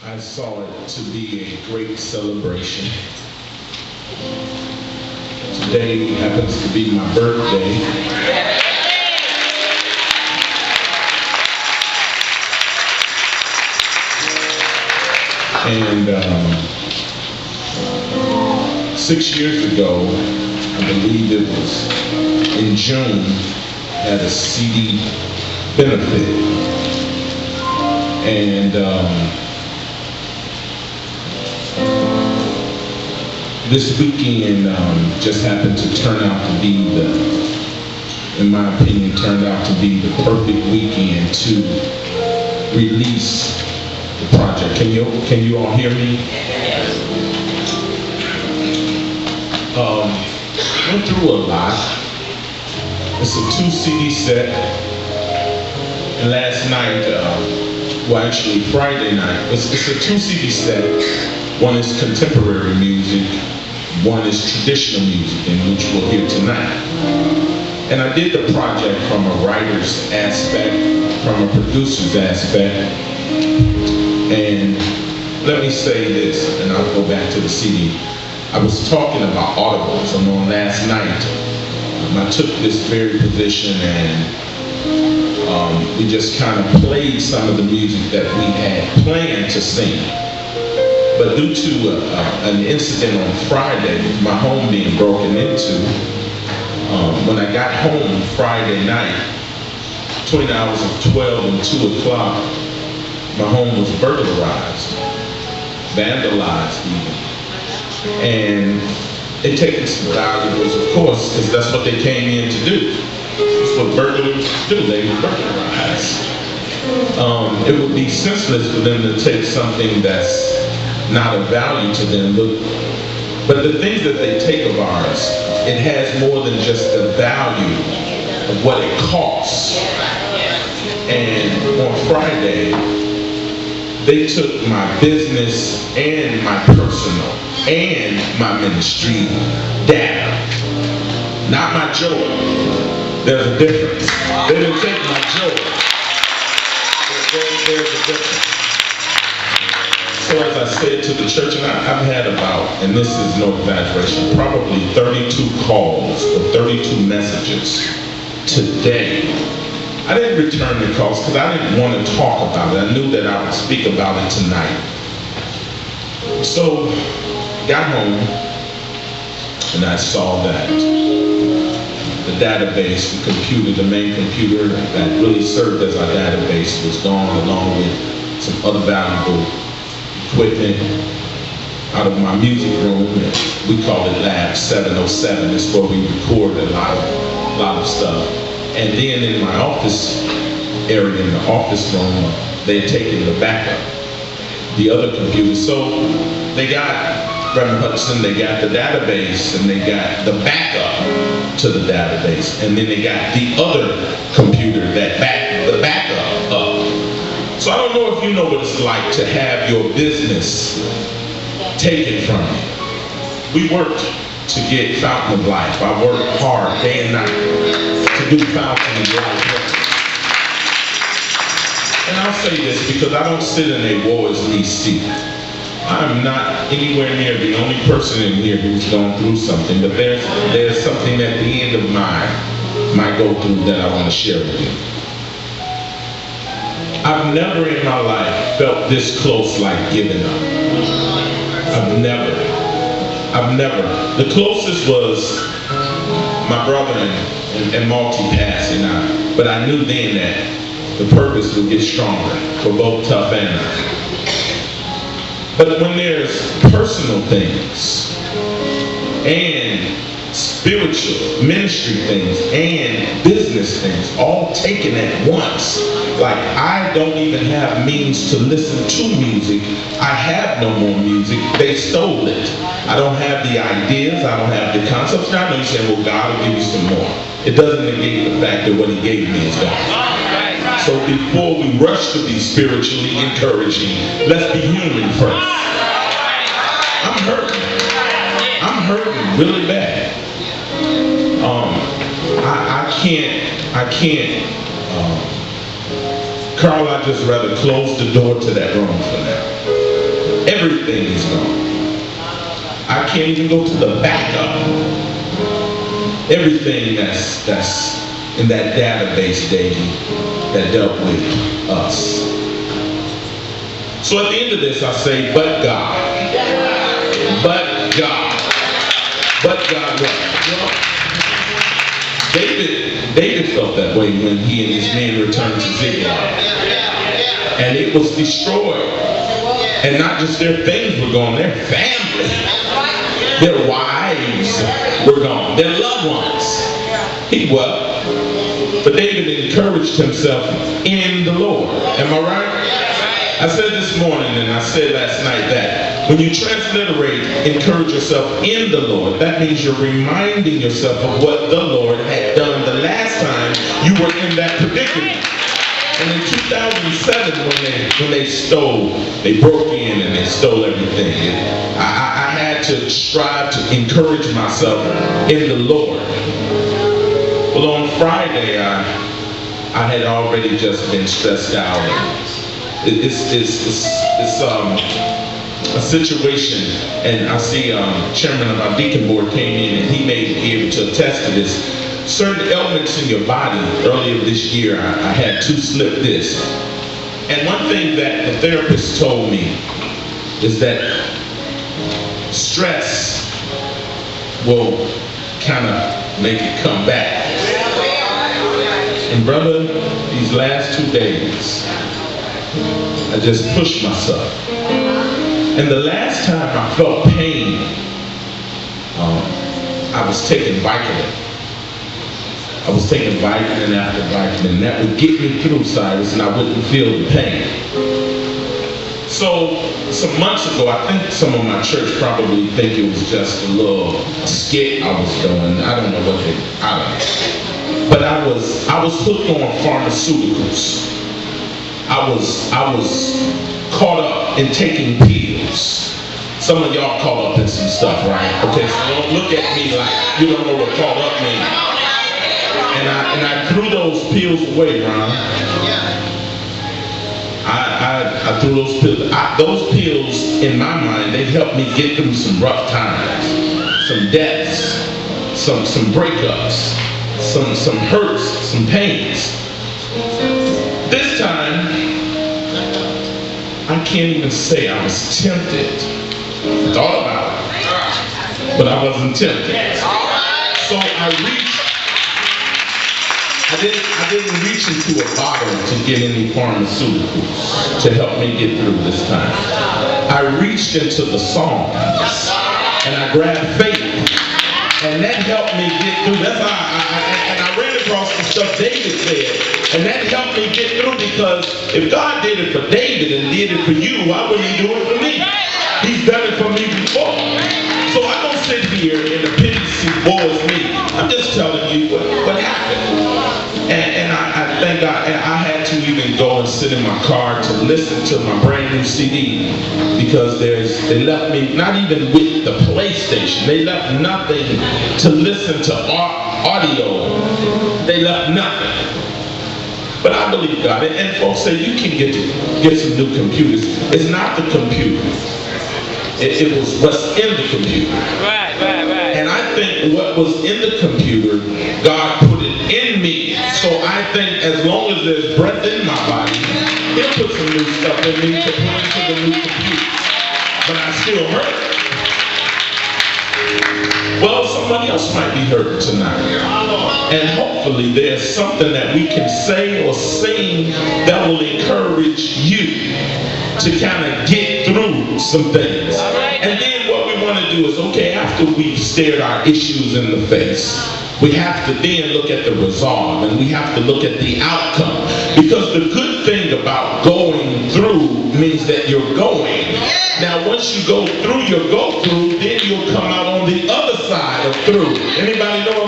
I saw it to be a great celebration. Today happens to be my birthday. And 6 years ago, I believe it was in June, had a CD benefit. And this weekend just happened to turn out to be in my opinion, turned out to be the perfect weekend to release the project. Can you all hear me? Went through a lot. It's a 2 CD set. And last night, well actually Friday night, it's a 2 CD set. One is contemporary music, one is traditional music, in which we'll hear tonight. And I did the project from a writer's aspect, from a producer's aspect. And let me say this, and I'll go back to the CD. I was talking about audibles, and on last night, I took this very position and we just kind of played some of the music that we had planned to sing. But due to an incident on Friday, with my home being broken into, when I got home Friday night, between the hours of 12 and 2 o'clock, my home was burglarized, vandalized even. And they taken some valuables, of course, because that's what they came in to do. That's what burglars do, they burglarize. It would be senseless for them to take something that's not of value to them, but the things that they take of ours, it has more than just the value of what it costs. And on Friday, they took my business and my personal and my ministry data. Not my joy. There's a difference. They didn't take my joy. There's a difference. So as I said to the church, and I've had about, and this is no exaggeration, probably 32 calls or 32 messages today. I didn't return the calls because I didn't want to talk about it. I knew that I would speak about it tonight. So, got home, and I saw that the database, the computer, the main computer that really served as our database was gone, along with some other valuable equipment out of my music room. We call it Lab 707. It's where we record a lot of stuff. And then in my office area, in the office room, they had taken the backup, the other computer. So they got Reverend Hudson, they got the database, and they got the backup to the database, and then they got the other computer that backed the backup up. So I don't know if you know what it's like to have your business taken from you. We worked to get Fountain of Life. I worked hard day and night to do Fountain of Life. And I'll say this because I don't sit in a woe is me seat. I'm not anywhere near the only person in here who's gone through something, but there's something at the end of my go-through that I want to share with you. I've never in my life felt this close like giving up. I've never. The closest was my brother and Malty passing out, but I knew then that the purpose would get stronger for both Tough and I. But when there's personal things and spiritual ministry things and business things all taken at once, like I don't even have means to listen to music. I have no more music. They stole it. I don't have the ideas. I don't have the concepts. Now I know you say, well, God will give you some more. It doesn't negate the fact that what he gave me is gone. So before we rush to be spiritually encouraging, let's be human first. I'm hurting really bad. I can't, Carl, I'd just rather close the door to that room for now. Everything is gone. I can't even go to the backup. Everything that's in that database, Davey, that dealt with us. So at the end of this, I say, but God. But God. But God. Well, David felt that way when he and his men returned to Ziklag. And it was destroyed. And not just their things were gone, their family, their wives were gone, their loved ones. He wept. But David encouraged himself in the Lord. Am I right? I said this morning and I said last night that when you transliterate encourage yourself in the Lord, that means you're reminding yourself of what the Lord had done the last time you were in that predicament. And in 2007, when they broke in and they stole everything, I had to strive to encourage myself in the Lord. Well, on Friday, I had already just been stressed out. It's a situation, and I see chairman of our deacon board came in, and he may be able to attest to this. Certain elements in your body, earlier this year, I had 2 slip discs. And one thing that the therapist told me is that stress will kind of make it come back. And brother, these last 2 days, I just pushed myself. And the last time I felt pain, I was taking Vicodin. I was taking vitamin after vitamin, and that would get me through, Cyrus, and I wouldn't feel the pain. So, some months ago, I think some of my church probably think it was just a little skit I was doing. I don't know what they, I don't know. But I was hooked on pharmaceuticals. I was caught up in taking pills. Some of y'all caught up in some stuff, right? Okay, so don't look at me like you don't know what caught up means. And I threw those pills away, Ron. I threw those pills. Those pills, in my mind, they helped me get through some rough times, some deaths, some breakups, some hurts, some pains. This time, I can't even say I was tempted. I thought about it, but I wasn't tempted. So I didn't reach into a bottle to get any pharmaceuticals to help me get through this time. I reached into the Psalms and I grabbed faith, and that helped me get through. That's how I ran across the stuff David said, and that helped me get through, because if God did it for David and did it for you, why wouldn't he do it for me? He's done it for me before. So I don't sit here in the pity seat, woe is me. I'm just telling you what happened. And I thank God, and I had to even go and sit in my car to listen to my brand new CD, because they left me, not even with the PlayStation, they left nothing to listen to audio. They left nothing. But I believe God, and folks say you can get some new computers. It's not the computer. It was what's in the computer. Right. And I think what was in the computer, God put it in me. So I think as long as there's breath in my body, He'll put some new stuff in me to put into the new computer. But I still hurt. Well, somebody else might be hurt tonight. And hopefully there's something that we can say or sing that will encourage you to kind of get through some things. And then what we want to do is, okay, after we've stared our issues in the face, we have to then look at the resolve, and we have to look at the outcome. Because the good thing about going through means that you're going. Now, once you go through your go-through, then you'll come out on the other side of through. Anybody know